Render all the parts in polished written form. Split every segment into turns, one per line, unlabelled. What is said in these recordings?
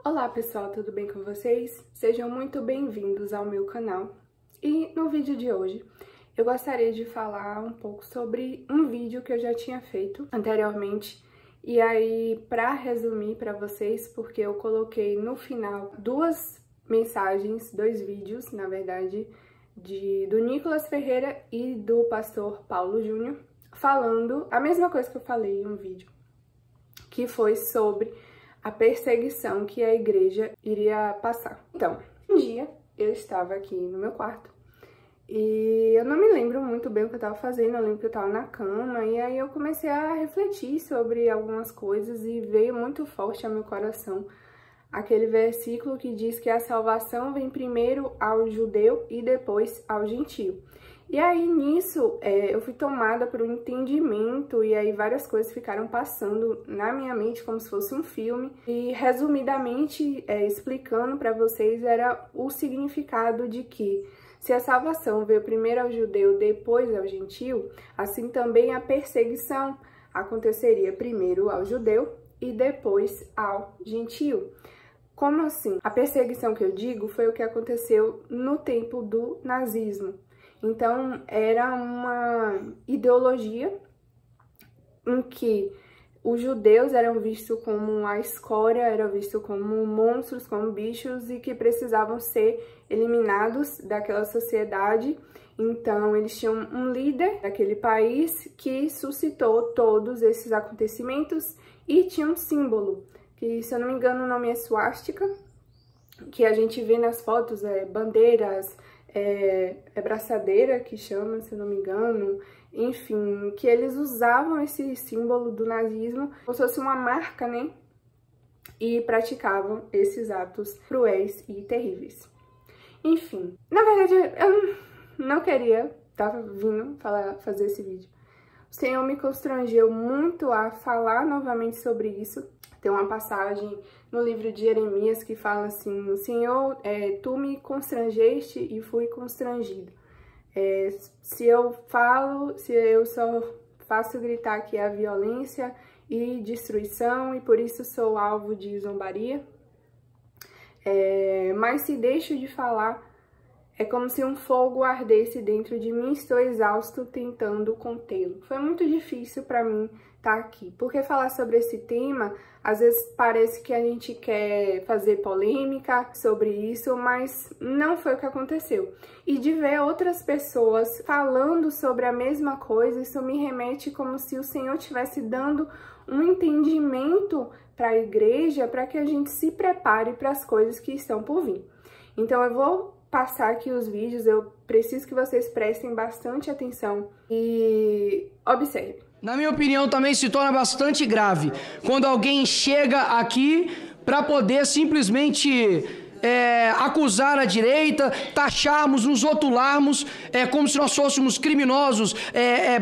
Olá pessoal, tudo bem com vocês? Sejam muito bem-vindos ao meu canal. E no vídeo de hoje eu gostaria de falar um pouco sobre um vídeo que eu já tinha feito anteriormente. E aí, para resumir para vocês, porque eu coloquei no final dois vídeos, na verdade, do Nicolas Ferreira e do pastor Paulo Júnior, falando a mesma coisa que eu falei em um vídeo, que foi sobre a perseguição que a igreja iria passar. Então, um dia eu estava aqui no meu quarto e eu não me lembro muito bem o que eu estava fazendo, eu lembro que eu estava na cama e aí eu comecei a refletir sobre algumas coisas e veio muito forte ao meu coração aquele versículo que diz que a salvação vem primeiro ao judeu e depois ao gentio. E aí, nisso, eu fui tomada por um entendimento e aí várias coisas ficaram passando na minha mente como se fosse um filme. E, resumidamente, explicando para vocês, era o significado de que se a salvação veio primeiro ao judeu, depois ao gentio, assim também a perseguição aconteceria primeiro ao judeu e depois ao gentio. Como assim? A perseguição que eu digo foi o que aconteceu no tempo do nazismo. Então, era uma ideologia em que os judeus eram vistos como a escória, eram vistos como monstros, como bichos e que precisavam ser eliminados daquela sociedade. Então, eles tinham um líder daquele país que suscitou todos esses acontecimentos e tinha um símbolo, que, se eu não me engano, o nome é swastika, que a gente vê nas fotos, bandeiras, braçadeira que chama, se eu não me engano, enfim, que eles usavam esse símbolo do nazismo como se fosse uma marca, né? E praticavam esses atos cruéis e terríveis. Enfim, na verdade eu não queria estar vindo fazer esse vídeo. O Senhor me constrangeu muito a falar novamente sobre isso. Tem uma passagem no livro de Jeremias que fala assim: Senhor, tu me constrangeste e fui constrangido. Se eu só faço gritar que há violência e destruição e por isso sou alvo de zombaria. Mas se deixo de falar, é como se um fogo ardesse dentro de mim, estou exausto tentando contê-lo. Foi muito difícil para mim estar aqui, porque falar sobre esse tema, às vezes parece que a gente quer fazer polêmica sobre isso, mas não foi o que aconteceu. E de ver outras pessoas falando sobre a mesma coisa, isso me remete como se o Senhor estivesse dando um entendimento para a igreja, para que a gente se prepare para as coisas que estão por vir. Então eu vou passar aqui os vídeos, eu preciso que vocês prestem bastante atenção e observem.
Na minha opinião, também se torna bastante grave quando alguém chega aqui para poder simplesmente acusar a direita, taxarmos, nos rotularmos como se nós fôssemos criminosos,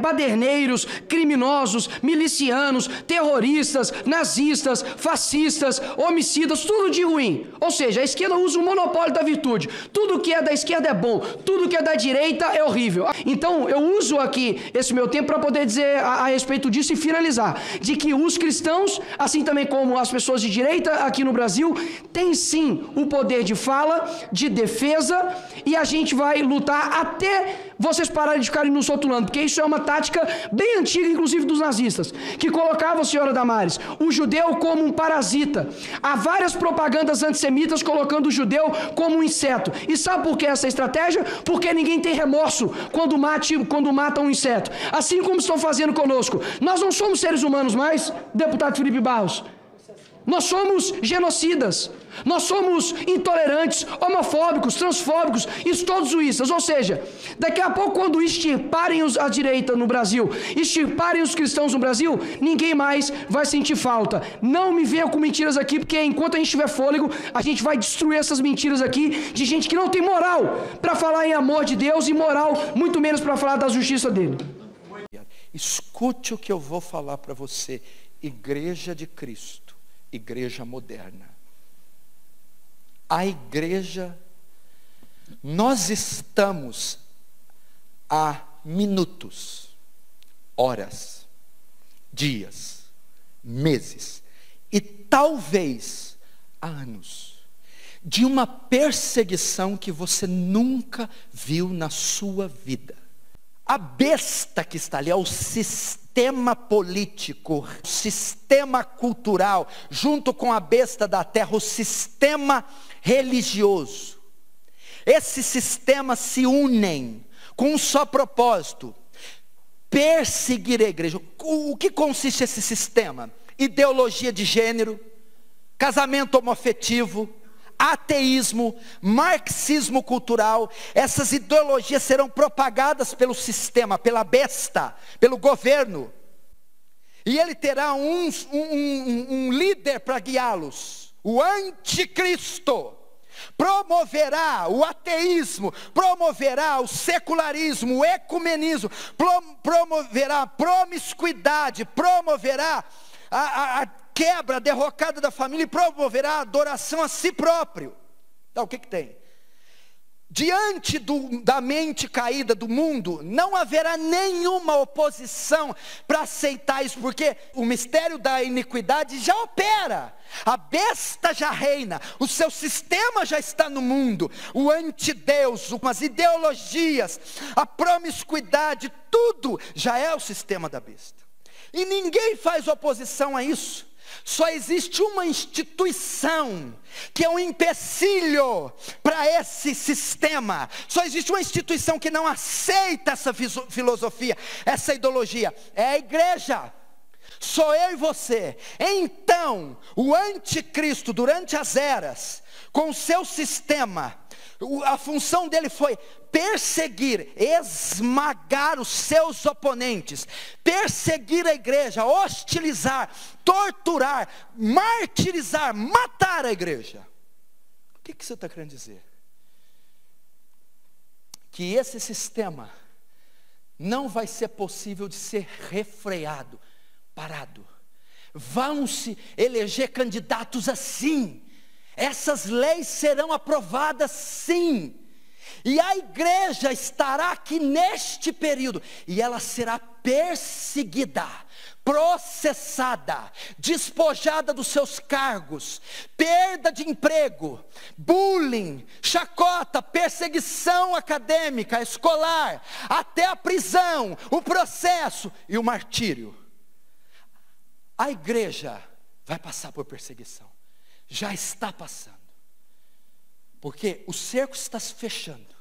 baderneiros, criminosos, milicianos, terroristas, nazistas, fascistas, homicidas, tudo de ruim. Ou seja, a esquerda usa o monopólio da virtude. Tudo que é da esquerda é bom, tudo que é da direita é horrível. Então, eu uso aqui esse meu tempo para poder dizer a respeito disso e finalizar, de que os cristãos, assim também como as pessoas de direita aqui no Brasil, têm sim o poder de fala, de defesa, e a gente vai lutar até vocês pararem de ficarem nos rotulando, porque isso é uma tática bem antiga, inclusive dos nazistas, que colocavam, senhora Damares, o judeu como um parasita. Há várias propagandas antissemitas colocando o judeu como um inseto. E sabe por que essa estratégia? Porque ninguém tem remorso quando mata um inseto. Assim como estão fazendo conosco. Nós não somos seres humanos mais, deputado Felipe Barros. Nós somos genocidas, nós somos intolerantes, homofóbicos, transfóbicos e todos suíças. Ou seja, daqui a pouco, quando extirparem a direita no Brasil, extirparem os cristãos no Brasil, ninguém mais vai sentir falta. Não me venha com mentiras aqui, porque enquanto a gente tiver fôlego, a gente vai destruir essas mentiras aqui de gente que não tem moral para falar em amor de Deus e moral muito menos para falar da justiça dele.
Escute o que eu vou falar para você, Igreja de Cristo. Igreja moderna. A igreja, nós estamos há minutos, horas, dias, meses e talvez há anos, de uma perseguição que você nunca viu na sua vida. A besta que está ali é o sistema político, o sistema cultural, junto com a besta da terra, o sistema religioso. Esses sistemas se unem com um só propósito: perseguir a igreja. O que consiste esse sistema? Ideologia de gênero, casamento homoafetivo, ateísmo, marxismo cultural. Essas ideologias serão propagadas pelo sistema, pela besta, pelo governo. E ele terá um líder para guiá-los, o anticristo. Promoverá o ateísmo, promoverá o secularismo, o ecumenismo, promoverá a promiscuidade, promoverá a quebra, a derrocada da família, e promoverá a adoração a si próprio. Então o que tem? Diante da mente caída do mundo, não haverá nenhuma oposição para aceitar isso, porque o mistério da iniquidade já opera, a besta já reina, o seu sistema já está no mundo, o antideus, as ideologias, a promiscuidade, tudo já é o sistema da besta, e ninguém faz oposição a isso. Só existe uma instituição que é um empecilho para esse sistema. Só existe uma instituição que não aceita essa filosofia, essa ideologia. É a igreja. Sou eu e você. Então, o anticristo, durante as eras, com o seu sistema, a função dele foi perseguir, esmagar os seus oponentes, perseguir a igreja, hostilizar, torturar, martirizar, matar a igreja. O que você está querendo dizer? Que esse sistema não vai ser possível de ser refreado, parado. Vão se eleger candidatos assim. Essas leis serão aprovadas sim. E a igreja estará aqui neste período. E ela será perseguida, processada, despojada dos seus cargos, perda de emprego, bullying, chacota, perseguição acadêmica, escolar, até a prisão, o processo e o martírio. A igreja vai passar por perseguição. Já está passando, porque o cerco está se fechando,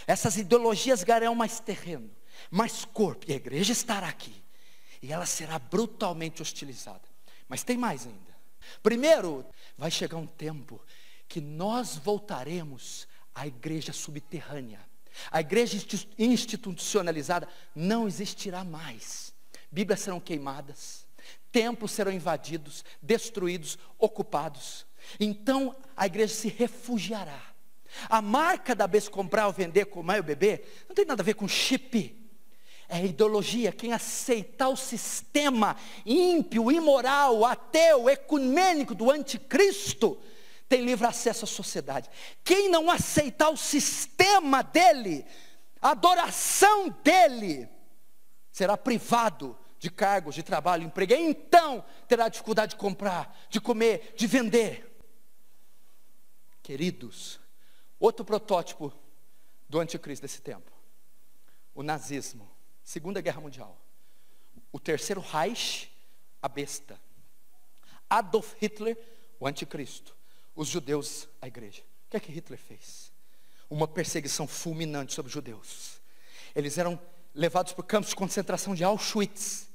essas ideologias ganharão mais terreno, mais corpo, e a igreja estará aqui, e ela será brutalmente hostilizada. Mas tem mais ainda. Primeiro, vai chegar um tempo que nós voltaremos à igreja subterrânea. A igreja institucionalizada não existirá mais. Bíblias serão queimadas, templos serão invadidos, destruídos, ocupados. Então a igreja se refugiará. A marca da besta, comprar ou vender, comer ou beber, não tem nada a ver com chip. É ideologia. Quem aceitar o sistema ímpio, imoral, ateu, ecumênico do anticristo, tem livre acesso à sociedade. Quem não aceitar o sistema dele, a adoração dele, será privado de cargos, de trabalho, emprego. E então terá dificuldade de comprar, de comer, de vender. Queridos, outro protótipo do anticristo desse tempo: o nazismo, Segunda Guerra Mundial, o Terceiro Reich, a besta, Adolf Hitler, o anticristo, os judeus, a igreja. O que é que Hitler fez? Uma perseguição fulminante sobre os judeus. Eles eram levados para campos de concentração de Auschwitz.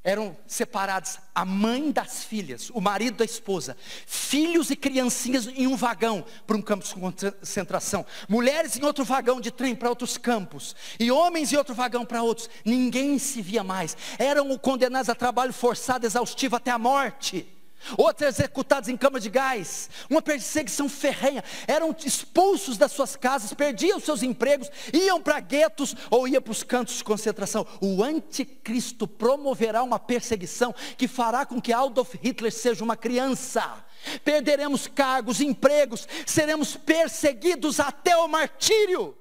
Eram separados a mãe das filhas, o marido da esposa, filhos e criancinhas em um vagão para um campo de concentração, mulheres em outro vagão de trem para outros campos, e homens em outro vagão para outros. Ninguém se via mais. Eram condenados a trabalho forçado, exaustivo até a morte. Outros executados em cama de gás. Uma perseguição ferrenha. Eram expulsos das suas casas, perdiam seus empregos, iam para guetos ou iam para os campos de concentração. O anticristo promoverá uma perseguição que fará com que Adolf Hitler seja uma criança. Perderemos cargos, empregos, seremos perseguidos até o martírio.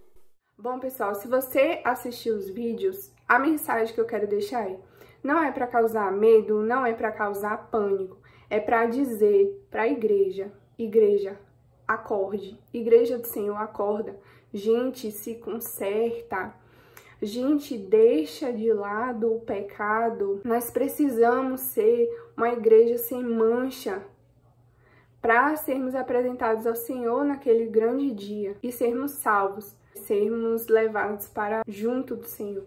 Bom, pessoal, se você assistiu os vídeos, a mensagem que eu quero deixar aí não é para causar medo, não é para causar pânico. É para dizer para a igreja Igreja, acorde. Igreja do Senhor, acorda. Gente, se conserta. Gente, deixa de lado o pecado. Nós precisamos ser uma igreja sem mancha para sermos apresentados ao Senhor naquele grande dia e sermos salvos, sermos levados para junto do Senhor.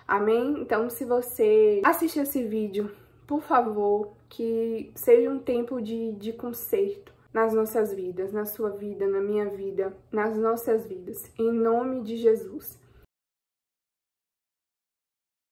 Amém? Então, se você assistir esse vídeo, por favor, que seja um tempo de conserto nas nossas vidas, na sua vida, na minha vida, nas nossas vidas. Em nome de Jesus.